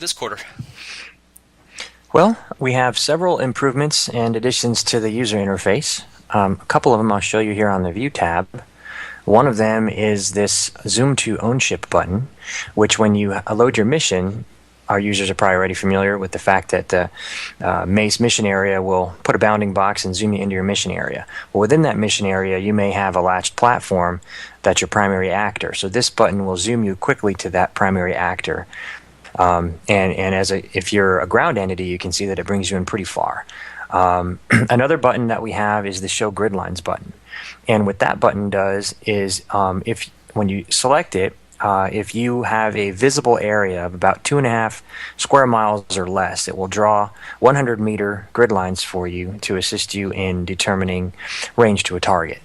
this quarter? Well, we have several improvements and additions to the user interface. A couple of them I'll show you here on the View tab. One of them is this Zoom to Ownership button, which when you load your mission, our users are probably already familiar with the fact that the MACE mission area will put a bounding box and zoom you into your mission area. Well, within that mission area, you may have a latched platform that's your primary actor. So this button will zoom you quickly to that primary actor. If you're a ground entity, you can see that it brings you in pretty far. Another button that we have is the Show Grid Lines button. And what that button does is when you select it, if you have a visible area of about 2.5 square miles or less, it will draw 100-meter grid lines for you to assist you in determining range to a target.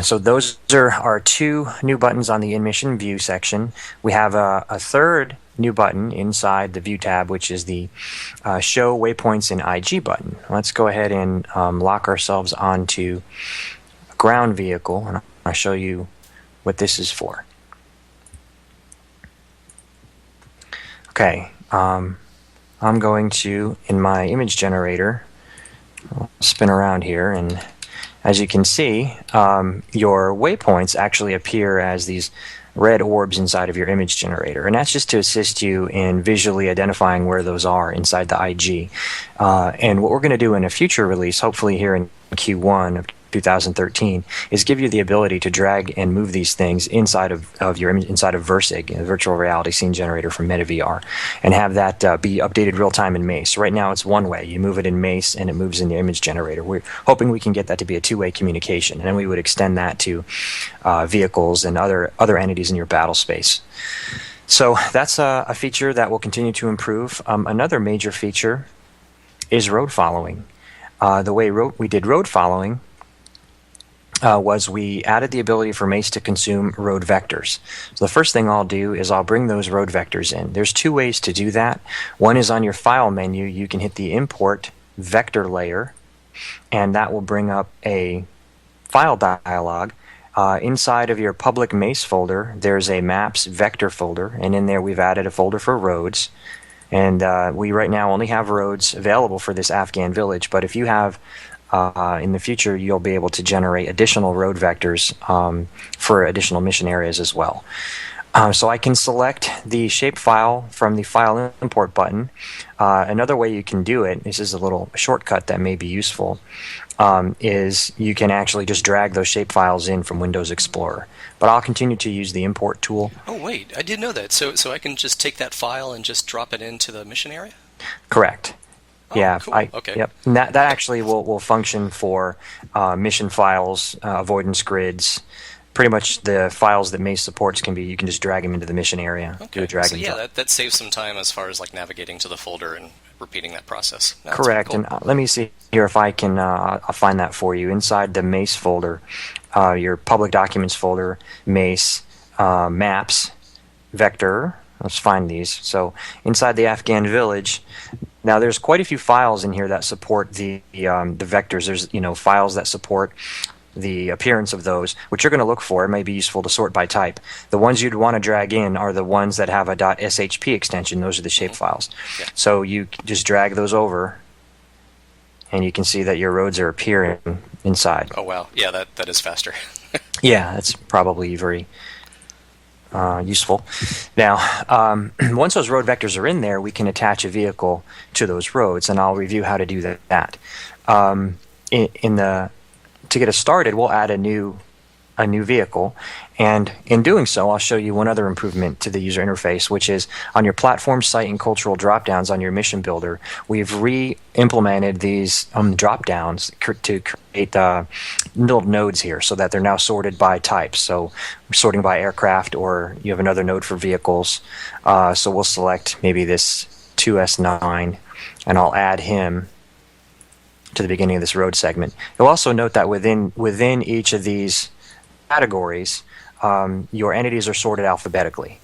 So those are our two new buttons on the In-Mission View section. We have a third new button inside the View tab, which is the Show Waypoints in IG button. Let's go ahead and lock ourselves onto a ground vehicle, and I'll show you what this is for. Okay, I'm going to, in my image generator, I'll spin around here, and as you can see, your waypoints actually appear as these red orbs inside of your image generator, and that's just to assist you in visually identifying where those are inside the IG. And what we're going to do in a future release, hopefully here in Q1 of 2013, is give you the ability to drag and move these things inside of your image, inside of Versig, a virtual reality scene generator from MetaVR, and have that be updated real time in MACE. Right now it's one way. You move it in MACE and it moves in the image generator. We're hoping we can get that to be a two-way communication, and then we would extend that to vehicles and other entities in your battle space. So that's a feature that will continue to improve. Another major feature is road following. The way we did road following was we added the ability for MACE to consume road vectors. So the first thing I'll do is I'll bring those road vectors in. There's two ways to do that. One is on your file menu. You can hit the import vector layer, and that will bring up a file dialog. Inside of your public MACE folder, there's a maps vector folder, and in there we've added a folder for roads. And we right now only have roads available for this Afghan village, but if you have in the future, you'll be able to generate additional road vectors for additional mission areas as well. So I can select the shapefile from the File Import button. Another way you can do it, this is a little shortcut that may be useful, is you can actually just drag those shapefiles in from Windows Explorer. But I'll continue to use the import tool. Oh, wait, I didn't know that. So I can just take that file and just drop it into the mission area? Correct. Oh, yeah, cool. Okay. Yep. And that actually will function for mission files, avoidance grids. Pretty much the files that MACE supports you can just drag them into the mission area. Okay. Do a drag so and yeah, drop. that saves some time as far as like navigating to the folder and repeating that process. No, Correct. cool. And let me see here if I can I'll find that for you. Inside the MACE folder, your public documents folder, MACE, maps, vector. Let's find these. So inside the Afghan village, now there's quite a few files in here that support the vectors. There's files that support the appearance of those, which you're going to look for. It may be useful to sort by type. The ones you'd want to drag in are the ones that have a .shp extension. Those are the shapefiles. Yeah. So you just drag those over, and you can see that your roads are appearing inside. Oh wow, yeah, that is faster. Yeah, that's probably very useful. Now, once those road vectors are in there, we can attach a vehicle to those roads, and I'll review how to do that. To get us started, we'll add a new vehicle, and in doing so, I'll show you one other improvement to the user interface, which is on your platform, site, and cultural drop-downs on your mission builder. We've re-implemented these drop-downs to create little nodes here, so that they're now sorted by types. So we're sorting by aircraft, or you have another node for vehicles. So we'll select maybe this 2S9, and I'll add him to the beginning of this road segment. You'll also note that within each of these categories, your entities are sorted alphabetically.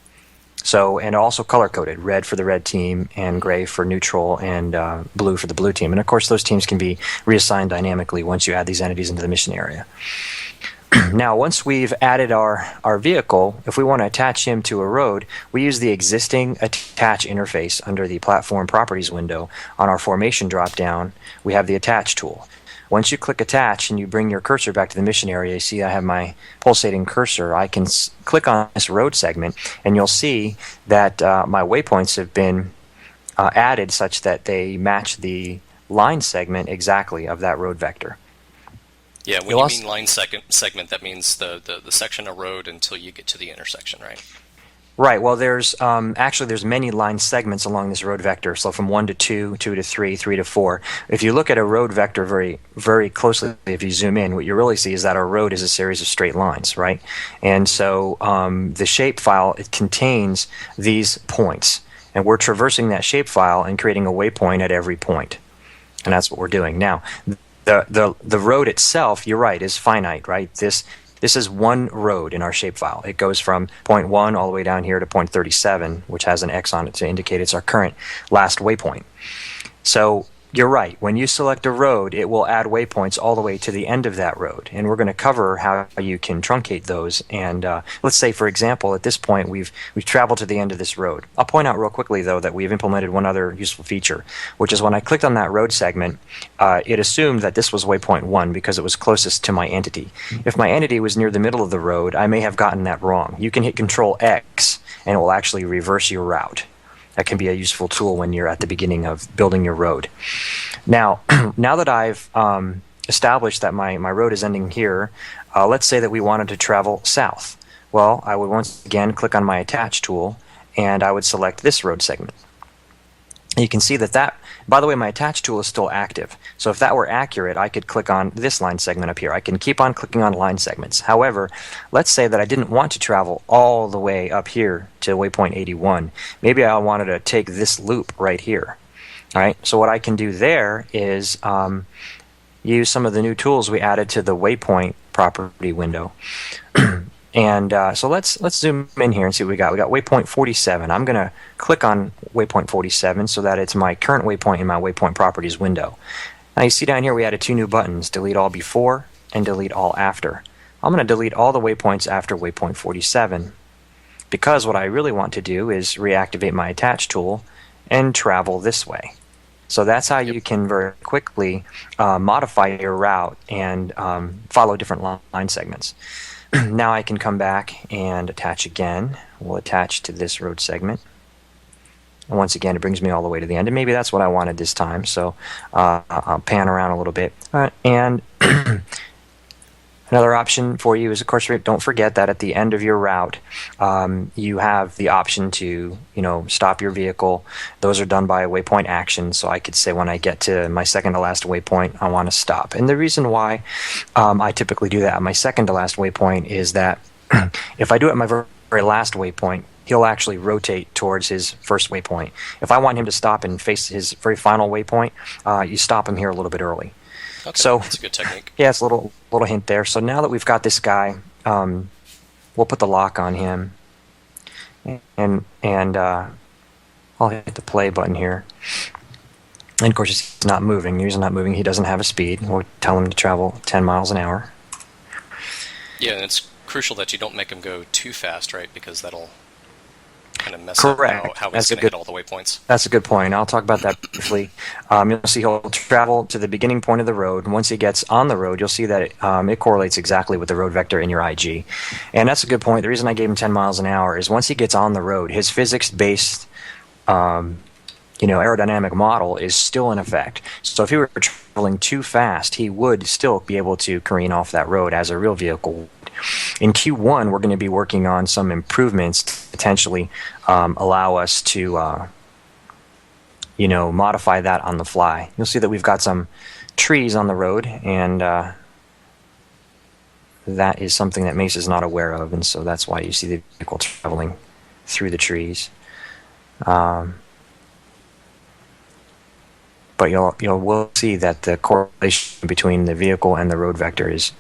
So, and also color-coded, red for the red team, and gray for neutral, and blue for the blue team. And of course, those teams can be reassigned dynamically once you add these entities into the mission area. Now, once we've added our vehicle, if we want to attach him to a road, we use the existing attach interface under the platform properties window. On our formation dropdown, we have the attach tool. Once you click attach and you bring your cursor back to the mission area, you see I have my pulsating cursor. I can click on this road segment, and you'll see that my waypoints have been added such that they match the line segment exactly of that road vector. Yeah, when you mean line segment, that means the section of road until you get to the intersection, right? Right. Well, there's many line segments along this road vector. So from 1 to 2, 2 to 3, 3 to 4. If you look at a road vector very, very closely, if you zoom in, what you really see is that our road is a series of straight lines, right? And so the shapefile, it contains these points. And we're traversing that shapefile and creating a waypoint at every point. And that's what we're doing. Now, the road itself, you're right, is finite, right? This is one road in our shapefile. It goes from point 1 all the way down here to point 37, which has an X on it to indicate it's our current last waypoint. So you're right. When you select a road, it will add waypoints all the way to the end of that road. And we're going to cover how you can truncate those. And let's say, for example, at this point, we've traveled to the end of this road. I'll point out real quickly, though, that we've implemented one other useful feature, which is when I clicked on that road segment, it assumed that this was waypoint 1 because it was closest to my entity. If my entity was near the middle of the road, I may have gotten that wrong. You can hit Control X, and it will actually reverse your route. That can be a useful tool when you're at the beginning of building your road. Now, now that I've established that my road is ending here, let's say that we wanted to travel south. Well, I would once again click on my attach tool, and I would select this road segment. You can see that, by the way, my attach tool is still active. So if that were accurate, I could click on this line segment up here. I can keep on clicking on line segments. However, let's say that I didn't want to travel all the way up here to waypoint 81. Maybe I wanted to take this loop right here. All right. So what I can do there is use some of the new tools we added to the waypoint property window. And so let's zoom in here and see what we got. We got waypoint 47. I'm going to click on waypoint 47 so that it's my current waypoint in my waypoint properties window. Now you see down here we added 2 new buttons, delete all before and delete all after. I'm going to delete all the waypoints after waypoint 47 because what I really want to do is reactivate my attach tool and travel this way. So that's how you can very quickly modify your route and follow different line segments. Now I can come back and attach again. We'll attach to this road segment. And once again, it brings me all the way to the end. And maybe that's what I wanted this time. So I'll pan around a little bit. And another option for you is, of course, don't forget that at the end of your route, you have the option to, stop your vehicle. Those are done by a waypoint action. So I could say when I get to my second to last waypoint, I want to stop. And the reason why I typically do that at my second to last waypoint is that if I do it at my very last waypoint, he'll actually rotate towards his first waypoint. If I want him to stop and face his very final waypoint, you stop him here a little bit early. Okay, so that's a good technique. Yeah, it's a little hint there. So now that we've got this guy, we'll put the lock on him, and I'll hit the play button here. And of course, he's not moving. The reason he's not moving, he doesn't have a speed. We'll tell him to travel 10 miles an hour. Yeah, and it's crucial that you don't make him go too fast, right? Because that'll kind of mess Correct. up how he's going to hit all the waypoints. That's a good point. I'll talk about that briefly. You'll see he'll travel to the beginning point of the road, and once he gets on the road, you'll see that it correlates exactly with the road vector in your IG. And that's a good point. The reason I gave him 10 miles an hour is once he gets on the road, his physics-based aerodynamic model is still in effect. So if he were traveling too fast, he would still be able to careen off that road as a real vehicle would. In Q1, we're going to be working on some improvements to potentially allow us to, modify that on the fly. You'll see that we've got some trees on the road, and that is something that MACE is not aware of, and so that's why you see the vehicle traveling through the trees. But we'll see that the correlation between the vehicle and the road vector is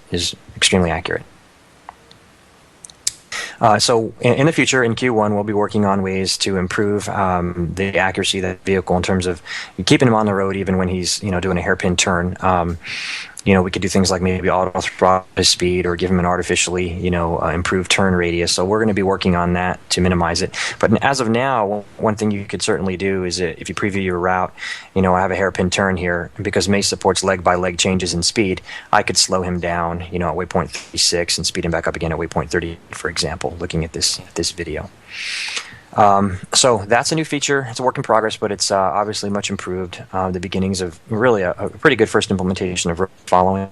extremely accurate. So in the future, in Q1, we'll be working on ways to improve the accuracy of the vehicle in terms of keeping him on the road even when he's doing a hairpin turn. we could do things like maybe auto throttle his speed or give him an artificially, improved turn radius. So we're going to be working on that to minimize it. But as of now, one thing you could certainly do is if you preview your route, I have a hairpin turn here, and because MACE supports leg-by-leg changes in speed, I could slow him down, at waypoint 36 and speed him back up again at waypoint 30, for example, looking at this video. So that's a new feature. It's a work in progress, but it's obviously much improved. The beginnings of really a pretty good first implementation of following.